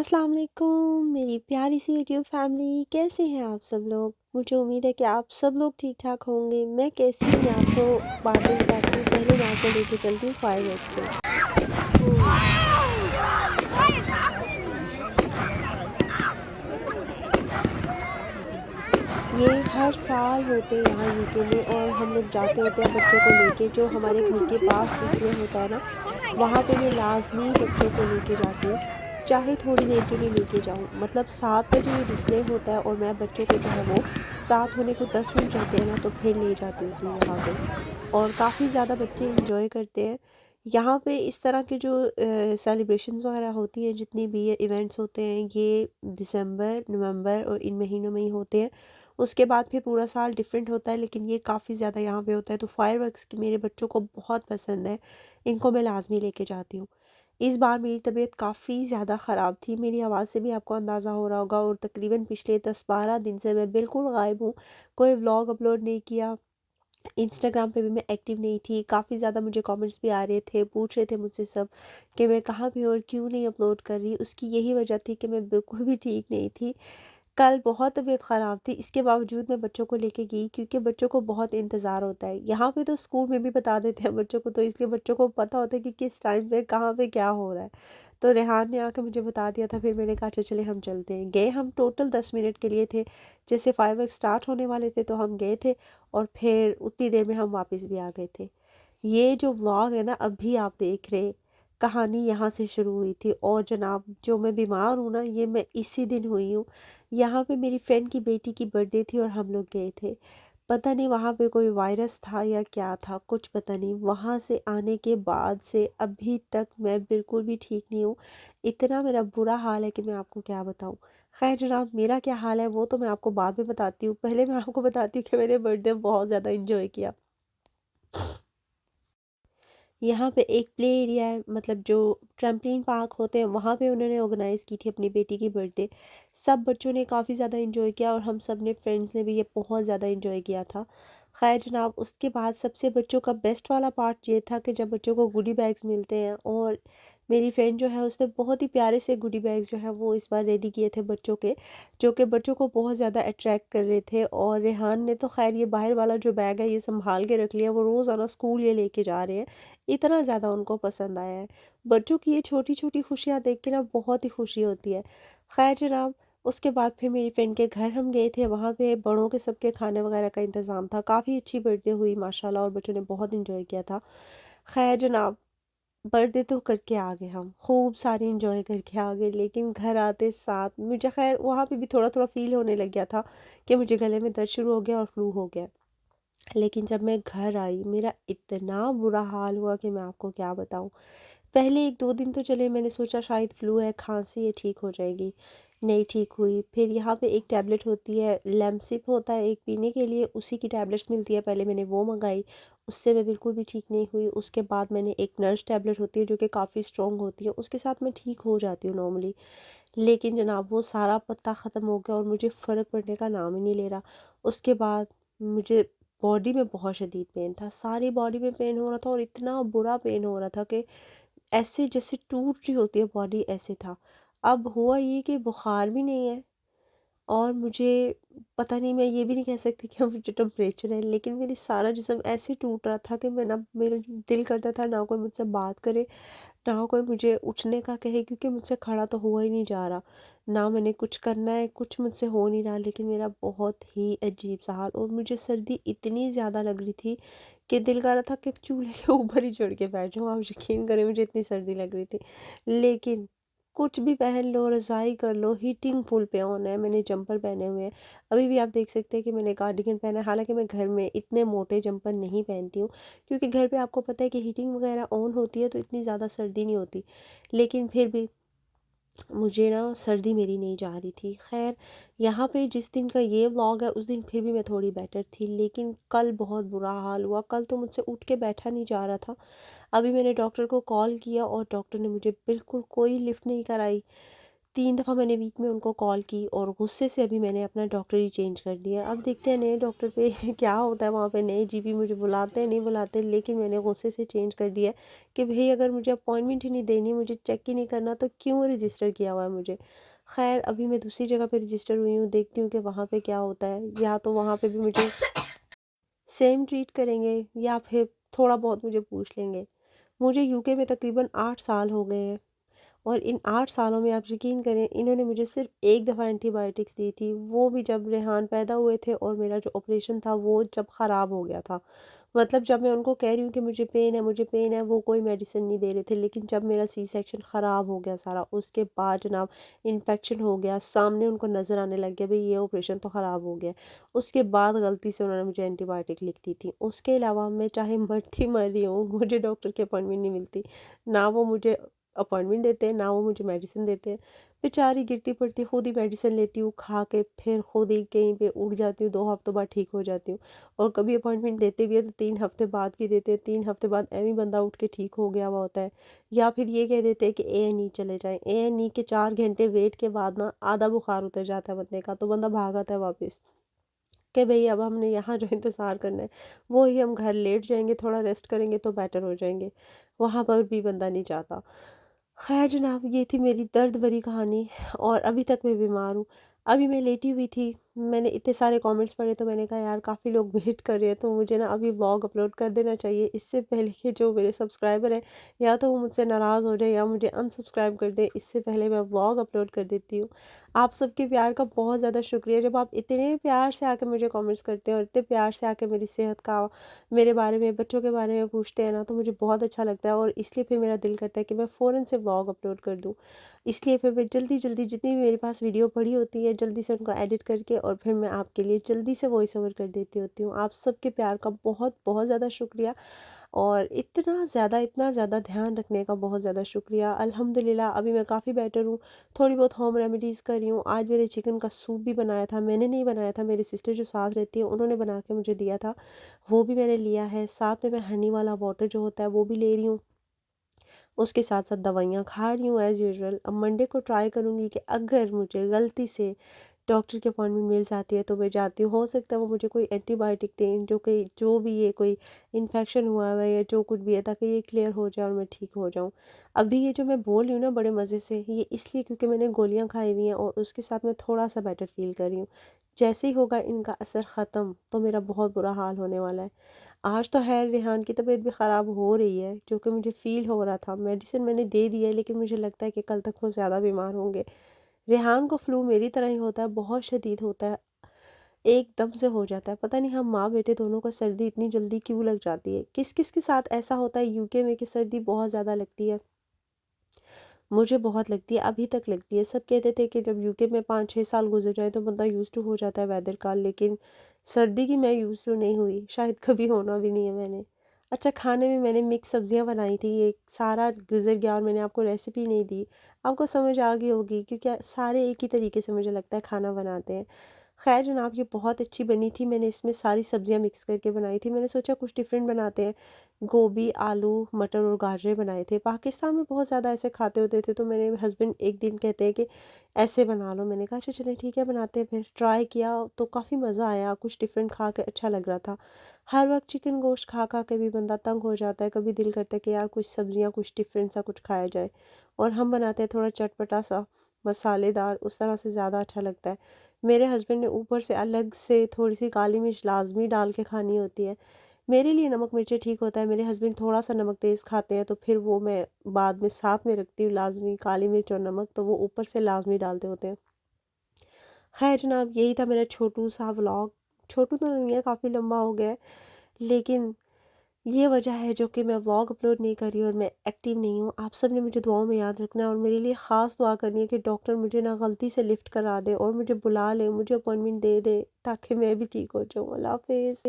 अस्सलाम वालेकुम मेरी प्यारी सी यूट्यूब फैमिली, कैसे हैं आप सब लोग। मुझे उम्मीद है कि आप सब लोग ठीक ठाक होंगे। मैं कैसी हूँ मैं आपको बाद में बताती हूँ। पहले मैं आपको लेके चलती हूँ फायरवर्क्स पे। ये हर साल होते हैं यहाँ यूके में, और हम लोग जाते होते हैं बच्चों को लेके। जो It's हमारे okay, घर के Dipsy. पास डिस्प्ले होता है ना, वहाँ पे मैं लाज़मी बच्चों को लेके जाती हूँ, चाहे थोड़ी देर के लिए लेके जाऊँ। मतलब 7 बजे ये डिस्प्ले होता है और मैं बच्चों को जो है वो 7 होने को 10 मिनट रहते हैं ना, तो फिर ले जाती होती हूँ यहाँ पे। और काफ़ी ज़्यादा बच्चे एंजॉय करते हैं। यहाँ पे इस तरह के जो सेलिब्रेशंस वगैरह होती हैं, जितनी भी ये इवेंट्स होते हैं, ये दिसंबर, नवंबर और इन महीनों में ही होते हैं। उसके बाद फिर पूरा साल डिफरेंट होता है, लेकिन ये काफ़ी ज़्यादा यहाँ पे होता है। तो फायरवर्क्स की मेरे बच्चों को बहुत पसंद है, इनको मैं लाज़मी लेके जाती हूँ। इस बार मेरी तबीयत काफ़ी ज़्यादा ख़राब थी, मेरी आवाज़ से भी आपको अंदाज़ा हो रहा होगा, और तकरीबन पिछले 10-12 दिन से मैं बिल्कुल गायब हूँ। कोई व्लॉग अपलोड नहीं किया, इंस्टाग्राम पे भी मैं एक्टिव नहीं थी। काफ़ी ज़्यादा मुझे कमेंट्स भी आ रहे थे, पूछ रहे थे मुझसे सब कि मैं कहाँ पे हूँ और क्यों नहीं अपलोड कर रही। उसकी यही वजह थी कि मैं बिल्कुल भी ठीक नहीं थी। कल बहुत तबीयत ख़राब थी, इसके बावजूद मैं बच्चों को लेके गई, क्योंकि बच्चों को बहुत इंतज़ार होता है। यहाँ पे तो स्कूल में भी बता देते हैं बच्चों को, तो इसलिए बच्चों को पता होता है कि किस टाइम पे कहाँ पे क्या हो रहा है। तो रेहान ने आके मुझे बता दिया था, फिर मैंने कहा अच्छा चले हम चलते हैं। गए हम टोटल 10 मिनट के लिए थे। जैसे फायरवर्क स्टार्ट होने वाले थे तो हम गए थे, और फिर उतनी देर में हम वापस भी आ गए थे। ये जो व्लॉग है ना अभी आप देख रहे, कहानी यहाँ से शुरू हुई थी। और जनाब, जो मैं बीमार हूँ ना, ये मैं इसी दिन हुई हूँ। यहाँ पे मेरी फ्रेंड की बेटी की बर्थडे थी और हम लोग गए थे। पता नहीं वहाँ पे कोई वायरस था या क्या था, कुछ पता नहीं। वहाँ से आने के बाद से अभी तक मैं बिल्कुल भी ठीक नहीं हूँ। इतना मेरा बुरा हाल है कि मैं आपको क्या बताऊँ। खैर जनाब, मेरा क्या हाल है वो तो मैं आपको बाद में बताती हूँ। पहले मैं आपको बताती हूँ कि मैंने बर्थडे बहुत ज़्यादा इंजॉय किया। यहाँ पे एक प्ले एरिया है, मतलब जो ट्रैम्पलिन पार्क होते हैं, वहाँ पे उन्होंने ऑर्गेनाइज़ की थी अपनी बेटी की बर्थडे। सब बच्चों ने काफ़ी ज़्यादा एंजॉय किया, और हम सब ने फ्रेंड्स ने भी ये बहुत ज़्यादा एंजॉय किया था। खैर जनाब, उसके बाद सबसे बच्चों का बेस्ट वाला पार्ट ये था कि जब बच्चों को गुडी बैग्स मिलते हैं, और मेरी फ्रेंड जो है उसने बहुत ही प्यारे से गुडी बैग्स जो है वो इस बार रेडी किए थे बच्चों के, जो कि बच्चों को बहुत ज़्यादा अट्रैक्ट कर रहे थे। और रेहान ने तो खैर ये बाहर वाला जो बैग है ये संभाल के रख लिया, वो रोज़ाना स्कूल ये लेके जा रहे हैं। इतना ज़्यादा उनको पसंद आया है। बच्चों की ये छोटी-छोटी खुशियाँ देख के ना बहुत ही खुशी होती है। ख़ैर जनाब, उसके बाद फिर मेरी फ्रेंड के घर हम गए थे, वहाँ पे बड़ों के सबके खाने वग़ैरह का इंतज़ाम था। काफ़ी अच्छी बर्थडे हुई माशाल्लाह, और बच्चों ने बहुत एंजॉय किया था। ख़ैर जनाब, बर्थडे तो करके आ गए हम, खूब सारी एंजॉय करके आ गए, लेकिन घर आते साथ मुझे खैर वहाँ पे भी थोड़ा-थोड़ा फ़ील होने लग गया था कि मुझे गले में दर्द शुरू हो गया और फ्लू हो गया। लेकिन जब मैं घर आई, मेरा इतना बुरा हाल हुआ कि मैं आपको क्या बताऊँ। पहले 1-2 दिन तो चले, मैंने सोचा शायद फ्लू है, खाँसी है, ठीक हो जाएगी। नहीं ठीक हुई। फिर यहाँ पे एक टैबलेट होती है, लेमसिप होता है एक पीने के लिए, उसी की टैबलेट्स मिलती है, पहले मैंने वो मँगाई, उससे मैं बिल्कुल भी ठीक नहीं हुई। उसके बाद मैंने एक नर्स टैबलेट होती है जो कि काफ़ी स्ट्रॉन्ग होती है, उसके साथ मैं ठीक हो जाती हूँ नॉर्मली। लेकिन जनाब वो सारा पत्ता ख़त्म हो गया और मुझे फ़र्क पड़ने का नाम ही नहीं ले रहा। उसके बाद मुझे बॉडी में बहुत शदीद पेन था, सारी बॉडी में पेन हो रहा था, और इतना बुरा पेन हो रहा था कि ऐसे जैसे टूट रही होती है बॉडी, ऐसे था। अब हुआ ये कि बुखार भी नहीं है, और मुझे पता नहीं, मैं ये भी नहीं कह सकती कि मुझे टेम्परेचर है, लेकिन मेरी सारा जिस्म ऐसे टूट रहा था कि मैं ना, मेरा दिल करता था ना कोई मुझसे बात करे, ना कोई मुझे उठने का कहे, क्योंकि मुझसे खड़ा तो हुआ ही नहीं जा रहा। ना मैंने कुछ करना है, कुछ मुझसे हो नहीं रहा, लेकिन मेरा बहुत ही अजीब-सा हाल, और मुझे सर्दी इतनी ज़्यादा लग रही थी कि दिल कर रहा था कि चूल्हे के ऊपर ही चढ़ के बैठ जाऊँ। आप यकीन करें, मुझे इतनी सर्दी लग रही थी। लेकिन कुछ भी पहन लो, रज़ाई कर लो, हीटिंग फुल पे ऑन है, मैंने जंपर पहने हुए हैं। अभी भी आप देख सकते हैं कि मैंने कार्डिगन पहना है, हालाँकि मैं घर में इतने मोटे जंपर नहीं पहनती हूँ, क्योंकि घर पे आपको पता है कि हीटिंग वगैरह ऑन होती है तो इतनी ज़्यादा सर्दी नहीं होती। लेकिन फिर भी मुझे ना सर्दी मेरी नहीं जा रही थी। ख़ैर, यहाँ पे जिस दिन का ये व्लॉग है उस दिन फिर भी मैं थोड़ी बेटर थी, लेकिन कल बहुत बुरा हाल हुआ। कल तो मुझसे उठ के बैठा नहीं जा रहा था। अभी मैंने डॉक्टर को कॉल किया और डॉक्टर ने मुझे बिल्कुल कोई लिफ्ट नहीं कराई। 3 दफ़ा मैंने वीक में उनको कॉल की और गुस्से से अभी मैंने अपना डॉक्टर ही चेंज कर दिया। अब देखते हैं नए डॉक्टर पे क्या होता है, वहाँ पे नए जीपी मुझे बुलाते हैं, नहीं बुलाते, लेकिन मैंने गुस्से से चेंज कर दिया है कि भई अगर मुझे अपॉइंटमेंट ही नहीं देनी, मुझे चेक ही नहीं करना तो क्यों रजिस्टर किया हुआ है मुझे। ख़ैर अभी मैं दूसरी जगह पे रजिस्टर हुई हूँ, देखती हूँ कि वहाँ पे क्या होता है। या तो वहाँ पे भी मुझे सेम ट्रीट करेंगे या फिर थोड़ा बहुत मुझे पूछ लेंगे। मुझे यूके में तकरीबन 8 साल हो गए हैं। और इन 8 सालों में आप यकीन करें इन्होंने मुझे सिर्फ़ एक दफ़ा एंटीबायोटिक्स दी थी, वो भी जब रेहान पैदा हुए थे और मेरा जो ऑपरेशन था वो जब ख़राब हो गया था। मतलब जब मैं उनको कह रही हूँ कि मुझे पेन है, वो कोई मेडिसिन नहीं दे रहे थे, लेकिन जब मेरा सी सेक्शन ख़राब हो गया सारा, उसके बाद जनाब इन्फेक्शन हो गया, सामने उनको नज़र आने लग गया भई ये ऑपरेशन तो ख़राब हो गया। उसके बाद गलती से उन्होंने मुझे एंटीबायोटिक लिख दी थी। उसके अलावा मैं चाहे मरती मर रही हूँ, मुझे डॉक्टर की अपॉइंटमेंट नहीं मिलती। ना वो मुझे अपॉइंटमेंट देते हैं, ना वो मुझे मेडिसिन देते हैं। बेचारी गिरती-पड़ती खुद ही मेडिसिन लेती हूँ, खा के फिर खुद ही कहीं पे उठ जाती हूँ, 2 हफ्तों बाद ठीक हो जाती हूँ। और कभी अपॉइंटमेंट देते भी हैं तो 3 हफ्ते बाद की देते हैं, 3 हफ्ते बाद एवें ही बंदा उठ के ठीक हो गया हुआ होता है। या फिर ये कह देते हैं कि ए-एन-ई चले जाएँ, ए-एन-ई के 4 घंटे वेट के बाद ना आधा बुखार उतर जाता है बंदे का, तो बंदा भाग आता है वापस। कि भई अब हमने यहाँ जो इंतज़ार करना है, वो ही हम घर लेट जाएँगे, थोड़ा रेस्ट करेंगे तो बेटर हो जाएँगे। वहाँ पर भी बंदा नहीं जाता। ख़ैर जनाब ये थी मेरी दर्द भरी कहानी और अभी तक मैं बीमार हूँ। अभी मैं लेटी हुई थी, मैंने इतने सारे कमेंट्स पढ़े तो मैंने कहा यार काफ़ी लोग वेट कर रहे हैं तो मुझे ना अभी व्लॉग अपलोड कर देना चाहिए। इससे पहले कि जो मेरे सब्सक्राइबर हैं या तो वो मुझसे नाराज़ हो जाएँ या मुझे अनसब्सक्राइब कर दें, इससे पहले मैं व्लॉग अपलोड कर देती हूँ। आप सबके प्यार का बहुत ज़्यादा शुक्रिया, जब आप इतने प्यार से आके मुझे कमेंट्स करते हैं और इतने प्यार से आके मेरी सेहत का, मेरे बारे में, बच्चों के बारे में पूछते हैं ना, तो मुझे बहुत अच्छा लगता है और इसलिए फिर मेरा दिल करता है कि मैं फ़ौरन से व्लॉग अपलोड कर दूँ। इसलिए फिर मैं जल्दी-जल्दी जितनी भी मेरे पास वीडियो पड़ी होती है, जल्दी से उनको एडिट करके और फिर मैं आपके लिए जल्दी से वॉइस ओवर कर देती होती हूँ। आप सबके प्यार का बहुत-बहुत ज़्यादा शुक्रिया और इतना ज़्यादा ध्यान रखने का बहुत ज़्यादा शुक्रिया। अल्हम्दुलिल्लाह अभी मैं काफ़ी बेटर हूँ, थोड़ी बहुत होम रेमेडीज़ कर रही हूँ। आज मैंने चिकन का सूप भी बनाया था, मैंने नहीं बनाया था, मेरी सिस्टर जो साथ रहती है उन्होंने बना के मुझे दिया था, वो भी मैंने लिया है। साथ में मैं हनी वाला वाटर जो होता है वो भी ले रही हूँ। उसके साथ-साथ दवाइयाँ खा रही हूँ एज़ यूजुअल। अब मंडे को ट्राई करूँगी कि अगर मुझे गलती से डॉक्टर की अपॉइंटमेंट मिल जाती है तो मैं जाती हूँ। हो सकता है वो मुझे कोई एंटीबायोटिक दें जो भी ये कोई इन्फेक्शन हुआ हुआ है या जो कुछ भी है, ताकि ये क्लियर हो जाए और मैं ठीक हो जाऊँ। अभी ये जो मैं बोल रही हूँ ना बड़े मज़े से, ये इसलिए क्योंकि मैंने गोलियाँ खाई हुई हैं और उसके साथ मैं थोड़ा-सा बेटर फ़ील कर रही हूँ। जैसे ही होगा इनका असर ख़त्म तो मेरा बहुत बुरा हाल होने वाला है। आज तो ख़ैर रेहान की तबीयत भी ख़राब हो रही है, जो कि मुझे फ़ील हो रहा था। मेडिसिन मैंने दे दी है लेकिन मुझे लगता है कि कल तक वो ज़्यादा बीमार होंगे। रेहान को फ्लू मेरी तरह ही होता है, बहुत शदीद होता है, एकदम से हो जाता है। पता नहीं हम माँ-बेटे दोनों को सर्दी इतनी जल्दी क्यों लग जाती है? किस-किस के साथ ऐसा होता है यूके में कि सर्दी बहुत ज़्यादा लगती है? मुझे बहुत लगती है, अभी तक लगती है। सब कहते थे कि जब यूके में 5-6 साल गुज़र जाएँ तो बंदा यूज़्ड टू हो जाता है वेदर का, लेकिन सर्दी की मैं यूज़्ड टू नहीं हुई, शायद कभी होना भी नहीं है मैंने। अच्छा खाने में मैंने मिक्स सब्ज़ियाँ बनाई थी, ये सारा गुज़र गया और मैंने आपको रेसिपी नहीं दी। आपको समझ आ गई होगी क्योंकि सारे एक ही तरीके से मुझे लगता है खाना बनाते हैं। ख़ैर जनाब ये बहुत अच्छी बनी थी, मैंने इसमें सारी सब्ज़ियाँ मिक्स करके बनाई थी। मैंने सोचा कुछ डिफ़रेंट बनाते हैं। गोभी, आलू, मटर और गाजरें बनाए थे। पाकिस्तान में बहुत ज़्यादा ऐसे खाते होते थे, तो मेरे हस्बैंड एक दिन कहते हैं कि ऐसे बना लो। मैंने कहा अच्छा चलें ठीक है बनाते हैं फिर। ट्राई किया तो काफ़ी मज़ा आया, कुछ डिफ़रेंट खा के अच्छा लग रहा था। हर वक़्त चिकन गोश्त खा-खा के भी बंदा तंग हो जाता है, कभी दिल करता है कि यार कुछ सब्ज़ियाँ, कुछ डिफ़रेंट सा कुछ खाया जाए। और हम बनाते हैं थोड़ा चटपटा-सा, मसालेदार, उस तरह से ज़्यादा अच्छा लगता है। मेरे हस्बैंड ने ऊपर से अलग से थोड़ी-सी काली मिर्च लाज़मी डाल के खानी होती है। मेरे लिए नमक मिर्ची ठीक होता है, मेरे हस्बैंड थोड़ा-सा नमक तेज़ खाते हैं, तो फिर वो मैं बाद में साथ में रखती हूँ लाज़मी काली मिर्च और नमक, तो वो ऊपर से लाज़मी डालते होते हैं। ख़ैर जनाब यही था मेरा छोटू-सा व्लॉग, छोटू तो नहीं है काफ़ी लंबा हो गया है, लेकिन ये वजह है जो कि मैं व्लॉग अपलोड नहीं कर रही और मैं एक्टिव नहीं हूँ। आप सब ने मुझे दुआओं में याद रखना है और मेरे लिए ख़ास दुआ करनी है कि डॉक्टर मुझे ना गलती से लिफ्ट करा दे और मुझे बुला ले, मुझे अपॉइंटमेंट दे दे ताकि मैं भी ठीक हो जाऊँ। अल्लाह हाफ़िज़।